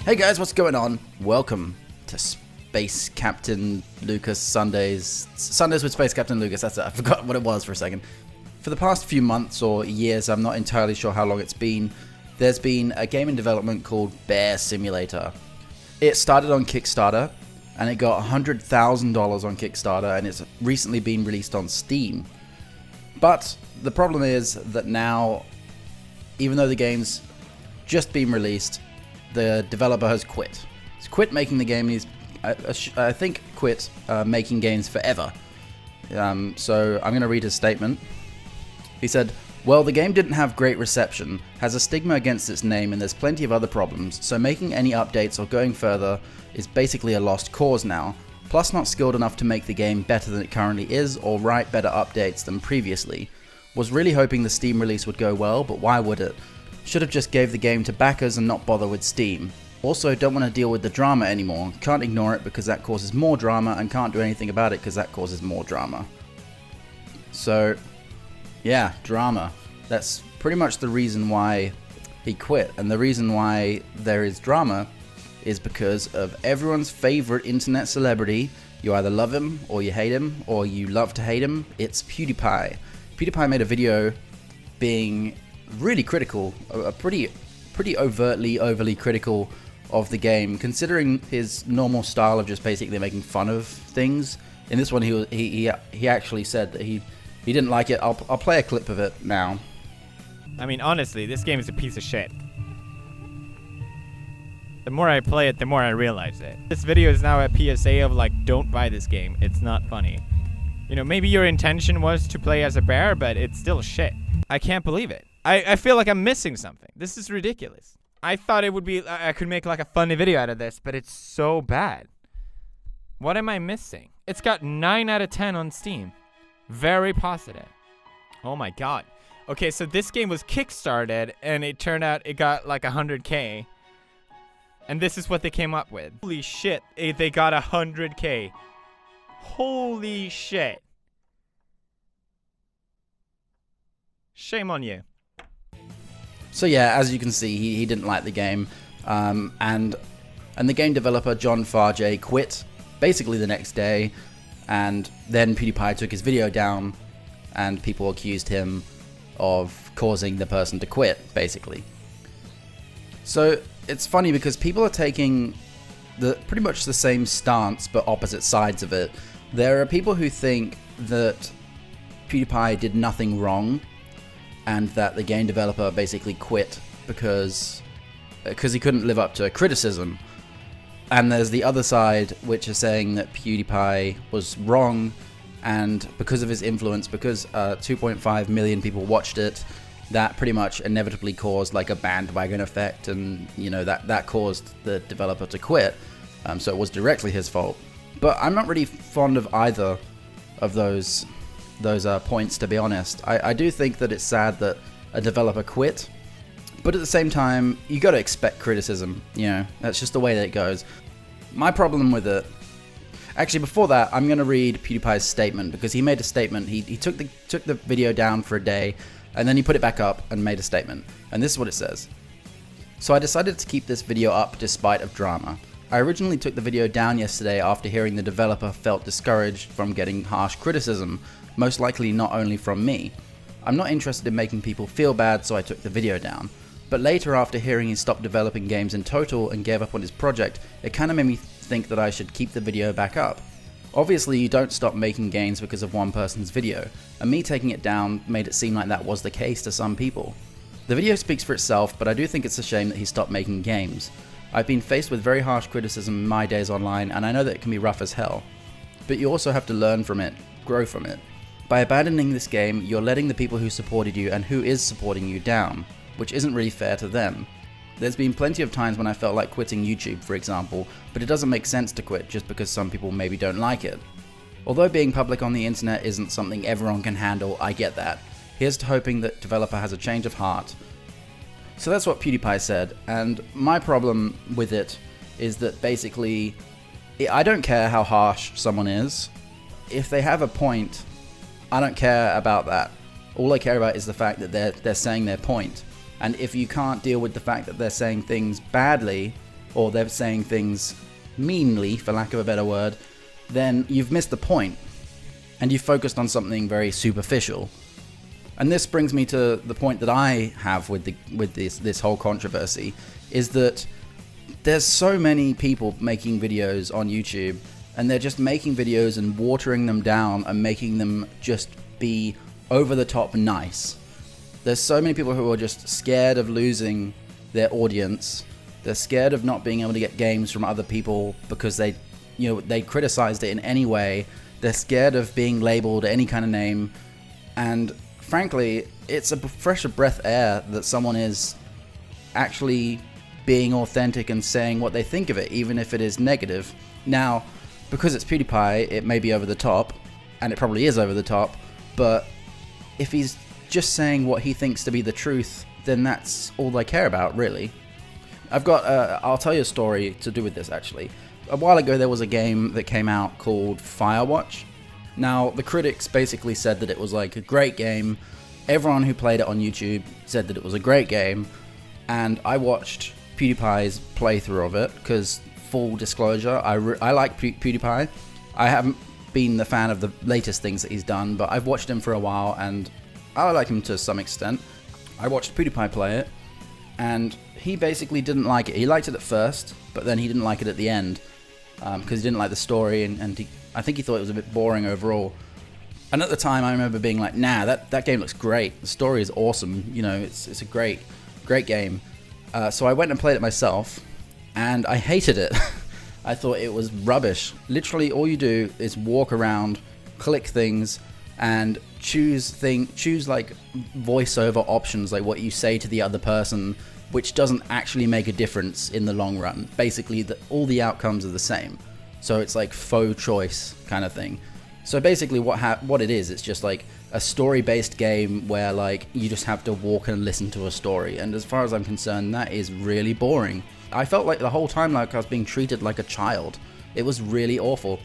Hey guys, what's going on? Welcome to Space Captain Lucas Sundays with Space Captain Lucas. That's it. I forgot what it was for a second. For the past few months or years, I'm not entirely sure how long it's been, there's been a game in development called Bear Simulator. It started on Kickstarter and it got $100,000 on Kickstarter, and it's recently been released on Steam. But the problem is that now, even though the game's just been released, the developer has quit. He's quit making the game. He's, I think, quit making games forever. So I'm going to read his statement. He said, "Well, the game didn't have great reception, has a stigma against its name, and there's plenty of other problems, so making any updates or going further is basically a lost cause now. Plus not skilled enough to make the game better than it currently is or write better updates than previously. Was really hoping the Steam release would go well, but why would it? Should have just gave the game to backers and not bother with Steam. Also, don't want to deal with the drama anymore. Can't ignore it because that causes more drama, and can't do anything about it because that causes more drama." So, yeah, drama. That's pretty much the reason why he quit. And the reason why there is drama is because of everyone's favorite internet celebrity. You either love him or you hate him, or you love to hate him. It's PewDiePie. PewDiePie made a video being really critical, pretty overly critical of the game, considering his normal style of just basically making fun of things. In this one, he actually said that he didn't like it. I'll play a clip of it now. I mean, honestly, this game is a piece of shit. The more I play it, the more I realize it. This video is now a PSA of like, don't buy this game. It's not funny. You know, maybe your intention was to play as a bear, but it's still shit. I can't believe it. I feel like I'm missing something. This is ridiculous. I thought it would be, I could make like a funny video out of this, but it's so bad. What am I missing? It's got 9 out of 10 on Steam. Very positive. Oh my god. Okay, so this game was kickstarted, and it turned out it got like 100K. And this is what they came up with. Holy shit, they got 100K. Holy shit. Shame on you. So yeah, as you can see, he didn't like the game, and the game developer John Farjay quit basically the next day, and then PewDiePie took his video down, and people accused him of causing the person to quit, basically. So it's funny because people are taking pretty much the same stance but opposite sides of it. There are people who think that PewDiePie did nothing wrong, and that the game developer basically quit because he couldn't live up to criticism. And there's the other side, which is saying that PewDiePie was wrong, and because of his influence, because 2.5 million people watched it, that pretty much inevitably caused like a bandwagon effect, and you know that caused the developer to quit. So it was directly his fault. But I'm not really fond of either of those points, to be honest. I do think that it's sad that a developer quit, but at the same time, you got to expect criticism. You know, that's just the way that it goes. My problem with it, actually, before that, I'm going to read PewDiePie's statement, because he made a statement. He took the video down for a day, and then he put it back up and made a statement. And this is what it says. "So I decided to keep this video up despite of drama. I originally took the video down yesterday after hearing the developer felt discouraged from getting harsh criticism, most likely not only from me. I'm not interested in making people feel bad, so I took the video down. But later, after hearing he stopped developing games in total and gave up on his project, it kind of made me think that I should keep the video back up. Obviously, you don't stop making games because of one person's video, and me taking it down made it seem like that was the case to some people. The video speaks for itself, but I do think it's a shame that he stopped making games. I've been faced with very harsh criticism in my days online, and I know that it can be rough as hell. But you also have to learn from it, grow from it. By abandoning this game, you're letting the people who supported you and who is supporting you down, which isn't really fair to them. There's been plenty of times when I felt like quitting YouTube, for example, but it doesn't make sense to quit just because some people maybe don't like it. Although being public on the internet isn't something everyone can handle, I get that. Here's to hoping that developer has a change of heart." So that's what PewDiePie said, and my problem with it is that basically, I don't care how harsh someone is. If they have a point, I don't care about that. All I care about is the fact that they're saying their point. And if you can't deal with the fact that they're saying things badly, or they're saying things meanly, for lack of a better word, then you've missed the point, and you've focused on something very superficial. And this brings me to the point that I have with this whole controversy, is that there's so many people making videos on YouTube, and they're just making videos and watering them down and making them just be over the top nice. There's so many people who are just scared of losing their audience. They're scared of not being able to get games from other people because they criticized it in any way. They're scared of being labeled any kind of name. And frankly, it's a fresh breath of air that someone is actually being authentic and saying what they think of it, even if it is negative. Now, because it's PewDiePie, it may be over the top, and it probably is over the top, but if he's just saying what he thinks to be the truth, then that's all I care about, really. I'll tell you a story to do with this, actually. A while ago, there was a game that came out called Firewatch. Now, the critics basically said that it was like a great game. Everyone who played it on YouTube said that it was a great game, and I watched PewDiePie's playthrough of it, because, full disclosure, I like PewDiePie. I haven't been the fan of the latest things that he's done, but I've watched him for a while, and I like him to some extent. I watched PewDiePie play it, and he basically didn't like it. He liked it at first, but then he didn't like it at the end, because he didn't like the story, and I think he thought it was a bit boring overall. And at the time, I remember being like, nah, that game looks great. The story is awesome. You know, it's a great game. So I went and played it myself, and I hated it. I thought it was rubbish. Literally, all you do is walk around, click things, and choose like voiceover options, like what you say to the other person, which doesn't actually make a difference in the long run. Basically, all the outcomes are the same. So it's like faux choice kind of thing. So basically what it is, it's just like a story-based game where like you just have to walk and listen to a story. And as far as I'm concerned, that is really boring. I felt like the whole time like I was being treated like a child. It was really awful.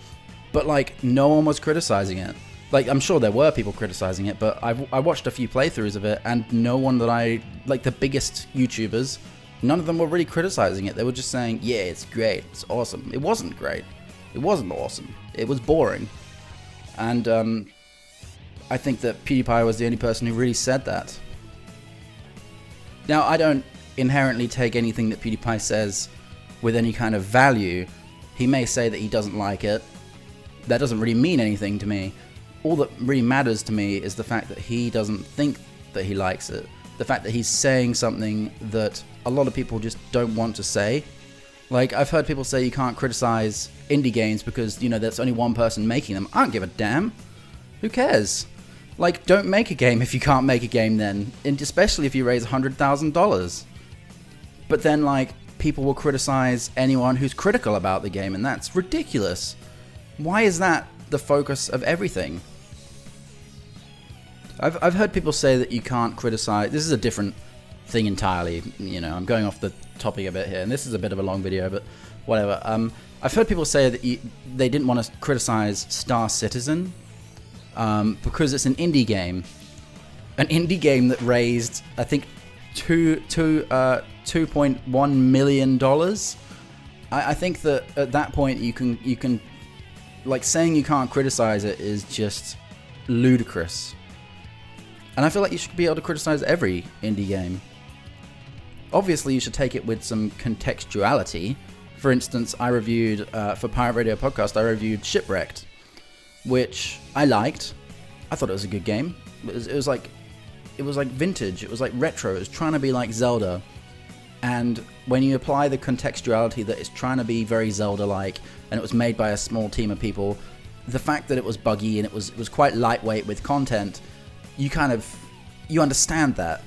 But like no one was criticizing it. Like I'm sure there were people criticizing it, but I watched a few playthroughs of it, and no one that like the biggest YouTubers, none of them were really criticizing it. They were just saying, yeah, it's great, it's awesome. It wasn't great. It wasn't awesome. It was boring. And I think that PewDiePie was the only person who really said that. Now, I don't inherently take anything that PewDiePie says with any kind of value. He may say that he doesn't like it. That doesn't really mean anything to me. All that really matters to me is the fact that he doesn't think that he likes it. The fact that he's saying something that a lot of people just don't want to say. Like, I've heard people say you can't criticize indie games because, you know, there's only one person making them. I don't give a damn. Who cares? Like, don't make a game if you can't make a game then. And especially if you raise $100,000. But then, like, people will criticize anyone who's critical about the game, and that's ridiculous. Why is that the focus of everything? I've heard people say that you can't criticize... This is a different thing entirely, you know, I'm going off the topic a bit here, and this is a bit of a long video, but whatever. I've heard people say that they didn't want to criticize Star Citizen because it's an indie game. An indie game that raised, I think, $2.1 million. I think that at that point you can like, saying you can't criticize it is just ludicrous. And I feel like you should be able to criticize every indie game. Obviously, you should take it with some contextuality. For instance, I reviewed, for Pirate Radio Podcast, I reviewed Shipwrecked, which I liked. I thought it was a good game. It was like vintage, it was like retro, it was trying to be like Zelda. And when you apply the contextuality that it's trying to be very Zelda-like, and it was made by a small team of people, the fact that it was buggy and it was quite lightweight with content, you understand that.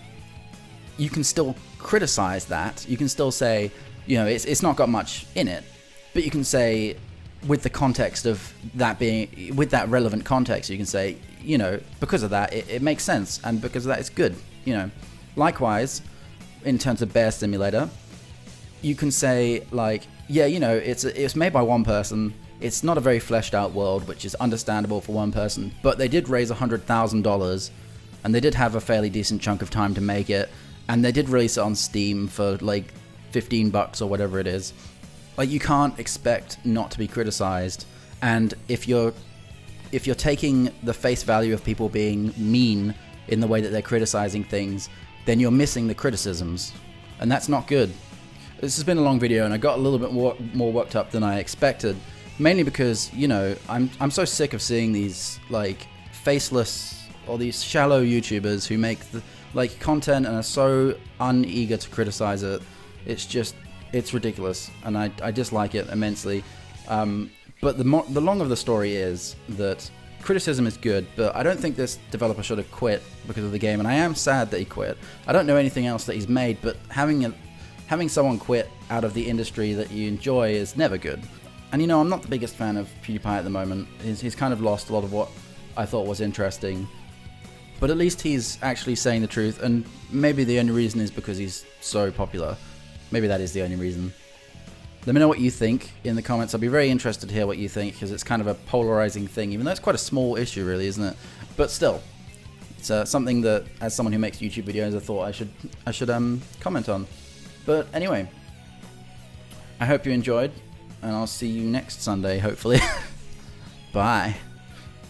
You can still criticize that. You can still say, you know, it's not got much in it, but you can say, with the context of that being, with that relevant context, you can say, you know, because of that, it makes sense, and because of that, it's good, you know. Likewise, in terms of Bear Simulator, you can say, like, yeah, you know, it's made by one person, it's not a very fleshed out world, which is understandable for one person, but they did raise $100,000, and they did have a fairly decent chunk of time to make it, and they did release it on Steam for like $15 or whatever it is. Like, you can't expect not to be criticized, and if you're taking the face value of people being mean in the way that they're criticizing things, then you're missing the criticisms, and that's not good. This has been a long video, and I got a little bit more worked up than I expected, mainly because, you know, I'm so sick of seeing these like faceless or these shallow YouTubers who make like content and are so uneager to criticize it. It's ridiculous, and I dislike it immensely. But the long of the story is that criticism is good, but I don't think this developer should have quit because of the game, and I am sad that he quit. I don't know anything else that he's made, but having someone quit out of the industry that you enjoy is never good. And you know, I'm not the biggest fan of PewDiePie at the moment. He's kind of lost a lot of what I thought was interesting. But at least he's actually saying the truth, and maybe the only reason is because he's so popular. Maybe that is the only reason. Let me know what you think in the comments. I'll be very interested to hear what you think, because it's kind of a polarizing thing, even though it's quite a small issue really, isn't it? But still, it's something that, as someone who makes YouTube videos, I thought I should comment on. But anyway, I hope you enjoyed, and I'll see you next Sunday, hopefully. Bye.